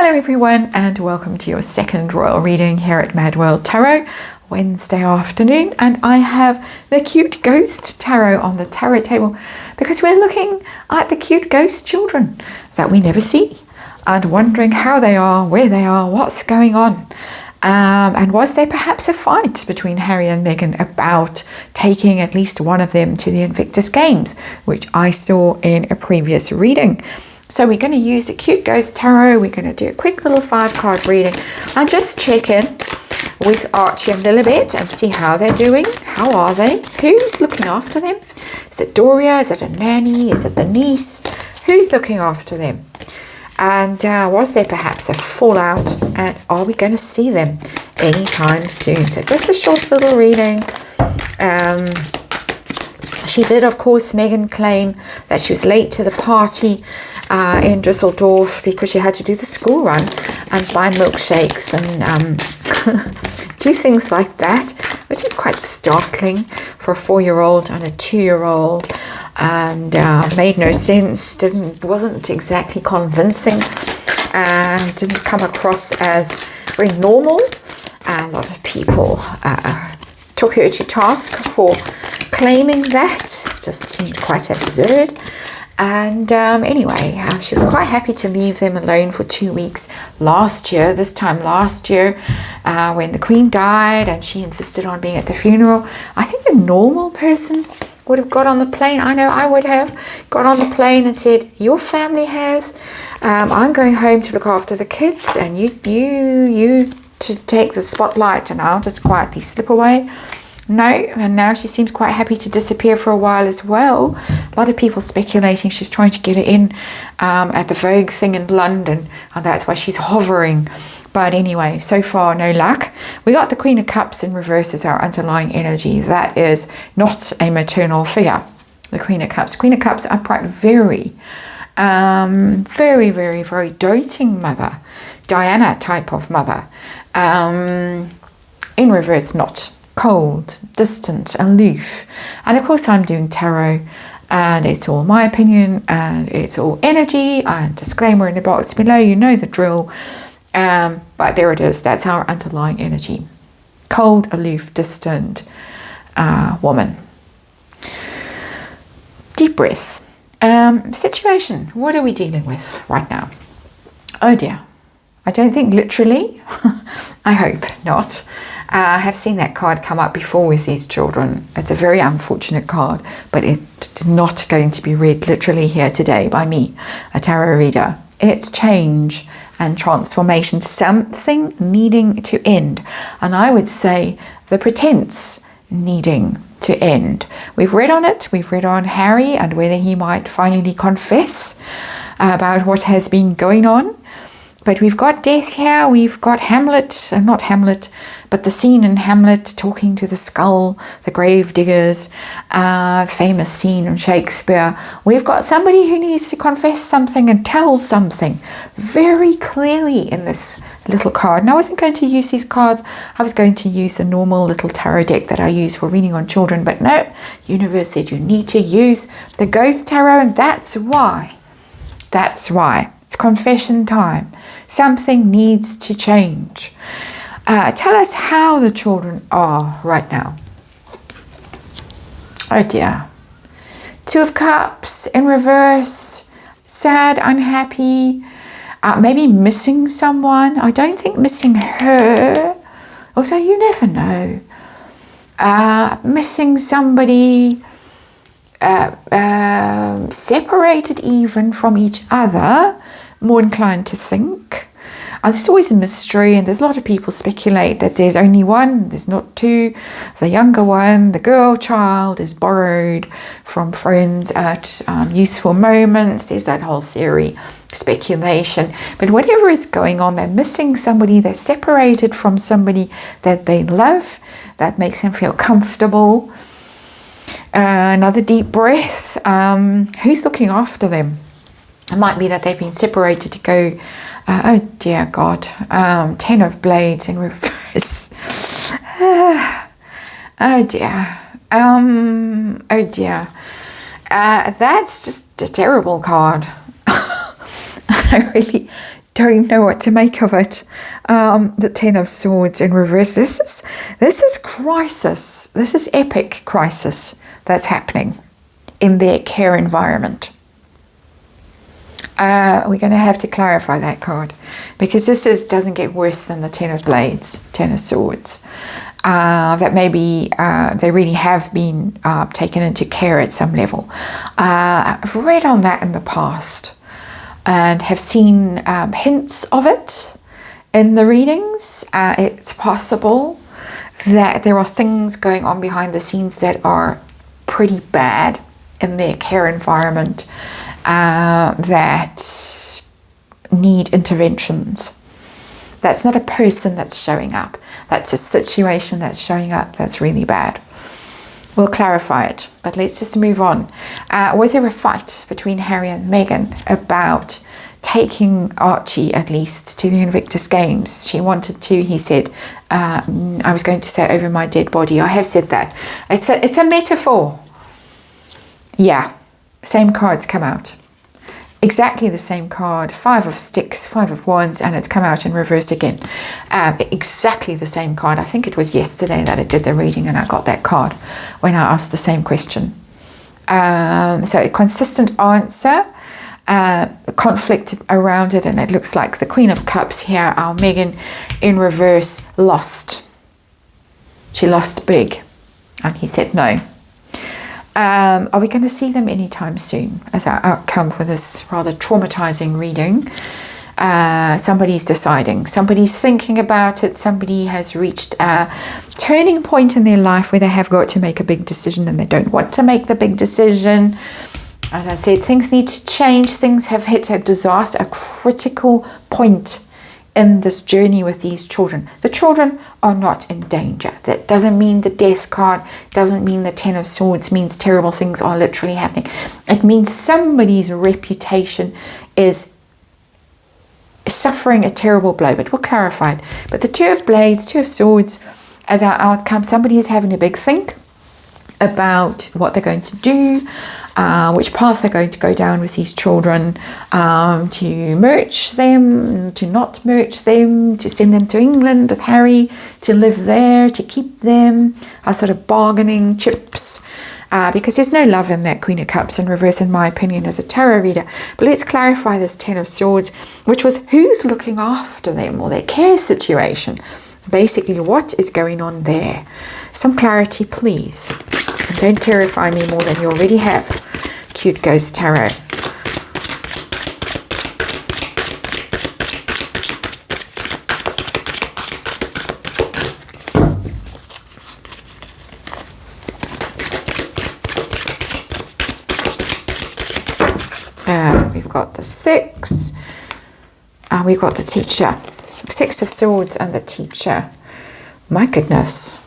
Hello everyone and welcome to your second royal reading here at MadWorldTarot, Wednesday afternoon, and I have the cute ghost tarot on the tarot table because we're looking at the cute ghost children that we never see and wondering how they are, where they are, what's going on. And was there perhaps a fight between Harry and Meghan about taking at least one of them to the Invictus Games, which I saw in a previous reading. So we're going to use the cute ghost tarot. We're going to do a quick little 5-card reading and just check in with Archie and Lilibet and see how they're doing. How are they? Who's looking after them? Is it Doria? Is it a nanny? Is it the niece? Who's looking after them? And was there perhaps a fallout? And are we going to see them anytime soon? So just a short little reading. She did, of course, Meghan claim that she was late to the party in Düsseldorf because she had to do the school run and buy milkshakes and do things like that, which is quite startling for a 4-year-old and a 2-year-old, and made no sense. Wasn't exactly convincing. Didn't come across as very normal. A lot of people took her to task for claiming that. It just seemed quite absurd. And anyway, she was quite happy to leave them alone for 2 weeks this time last year, when the Queen died and she insisted on being at the funeral. I think a normal person would have got on the plane. I know I would have got on the plane and said, your family has, I'm going home to look after the kids, and you to take the spotlight, and I'll just quietly slip away. No, and now she seems quite happy to disappear for a while as well. A lot of people speculating she's trying to get her in at the Vogue thing in London, and that's why she's hovering. But anyway, so far no luck. We got the Queen of Cups in reverse as our underlying energy. That is not a maternal figure, the Queen of Cups. Queen of Cups, upright, very, very doting mother, Diana type of mother. In reverse, not. Cold, distant, aloof. And of course I'm doing tarot, and it's all my opinion and it's all energy, and disclaimer in the box below, you know the drill. But there it is, that's our underlying energy. Cold, aloof, distant woman. Deep breath. Situation, what are we dealing with right now? Oh dear, I don't think literally. I hope not. I have seen that card come up before with these children. It's a very unfortunate card, but it's not going to be read literally here today by me, a tarot reader. It's change and transformation, something needing to end. And I would say the pretense needing to end. We've read on it. We've read on Harry and whether he might finally confess about what has been going on. But we've got death here, we've got Hamlet, not Hamlet, but the scene in Hamlet talking to the skull, the grave diggers, famous scene in Shakespeare. We've got somebody who needs to confess something and tell something very clearly in this little card. And I wasn't going to use these cards, I was going to use the normal little tarot deck that I use for reading on children, but no, universe said you need to use the ghost tarot, and that's why. It's confession time. Something needs to change. Tell us how the children are right now. Oh dear. 2 of Cups in reverse. Sad, unhappy. Maybe missing someone. I don't think missing her. Although you never know. Missing somebody. Separated even from each other. More inclined to think. There's always a mystery, and there's a lot of people speculate that there's only one, there's not two. The younger one, the girl child, is borrowed from friends at useful moments. There's that whole theory, speculation. But whatever is going on, they're missing somebody, they're separated from somebody that they love, that makes them feel comfortable. Another deep breath. Who's looking after them? It might be that they've been separated to go, oh dear God, 10 of Blades in reverse. Oh dear. That's just a terrible card. I really don't know what to make of it. The Ten of Swords in reverse. This is crisis. This is epic crisis that's happening in their care environment. We're going to have to clarify that card, because this doesn't get worse than the Ten of Blades, Ten of Swords. That maybe they really have been taken into care at some level. I've read on that in the past and have seen hints of it in the readings. It's possible that there are things going on behind the scenes that are pretty bad in their care environment that need interventions. That's not a person that's showing up. That's a situation that's showing up that's really bad. We'll clarify it, but let's just move on. Was there a fight between Harry and Meghan about taking Archie at least to the Invictus Games? She wanted to, he said, I was going to say over my dead body. I have said that. It's a metaphor. Yeah, same cards come out. Exactly the same card, 5 of Sticks, 5 of Wands, and it's come out in reverse again. Exactly the same card. I think it was yesterday that I did the reading and I got that card when I asked the same question. So a consistent answer, conflict around it, and it looks like the Queen of Cups here, our Meghan in reverse, lost. She lost big, and he said no. Are we going to see them anytime soon as our outcome for this rather traumatizing reading? Somebody's deciding, somebody's thinking about it, somebody has reached a turning point in their life where they have got to make a big decision and they don't want to make the big decision. As I said, things need to change. Things have hit a disaster, a critical point in this journey with these children. The children are not in danger. That doesn't mean the death card, doesn't mean the Ten of Swords means terrible things are literally happening. It means somebody's reputation is suffering a terrible blow, but we'll clarify it. But the Two of Blades, Two of Swords as our outcome, somebody is having a big think about what they're going to do, which path they're going to go down with these children, to merge them, to not merge them, to send them to England with Harry, to live there, to keep them, are sort of bargaining chips, because there's no love in that Queen of Cups in reverse, in my opinion, as a tarot reader. But let's clarify this Ten of Swords, which was who's looking after them or their care situation. Basically, what is going on there? Some clarity, please. And don't terrify me more than you already have. Cute Ghost Tarot. We've got the 6. And we've got the Teacher. 6 of Swords and the Teacher. My goodness.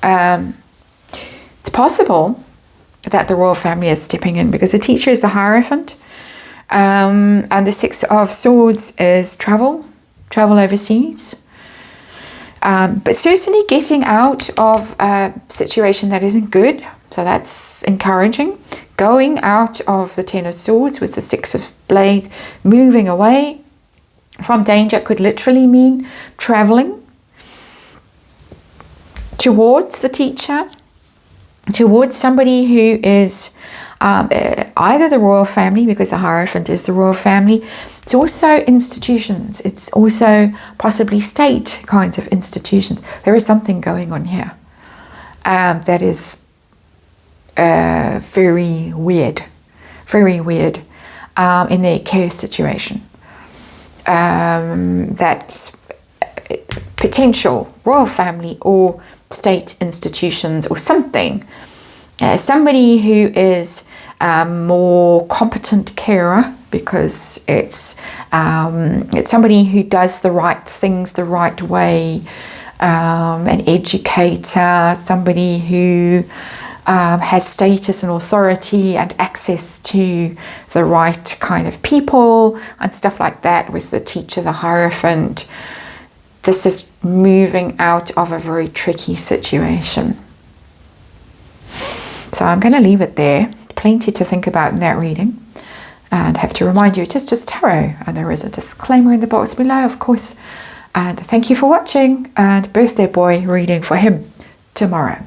It's possible that the royal family is stepping in, because the Teacher is the Hierophant, and the 6 of Swords is travel overseas, but certainly getting out of a situation that isn't good, so that's encouraging. Going out of the Ten of Swords with the 6 of Blades, moving away from danger, could literally mean traveling towards the Teacher, towards somebody who is either the royal family, because the Hierophant is the royal family. It's also institutions. It's also possibly state kinds of institutions. There is something going on here that is very weird in their care situation. That potential royal family or state institutions or something, somebody who is more competent carer, because it's somebody who does the right things the right way, an educator, somebody who has status and authority and access to the right kind of people and stuff like that. With the Teacher, the Hierophant, this is moving out of a very tricky situation. So I'm going to leave it there. Plenty to think about in that reading. And I have to remind you, it is just tarot, and there is a disclaimer in the box below, of course. And thank you for watching, and birthday boy reading for him tomorrow.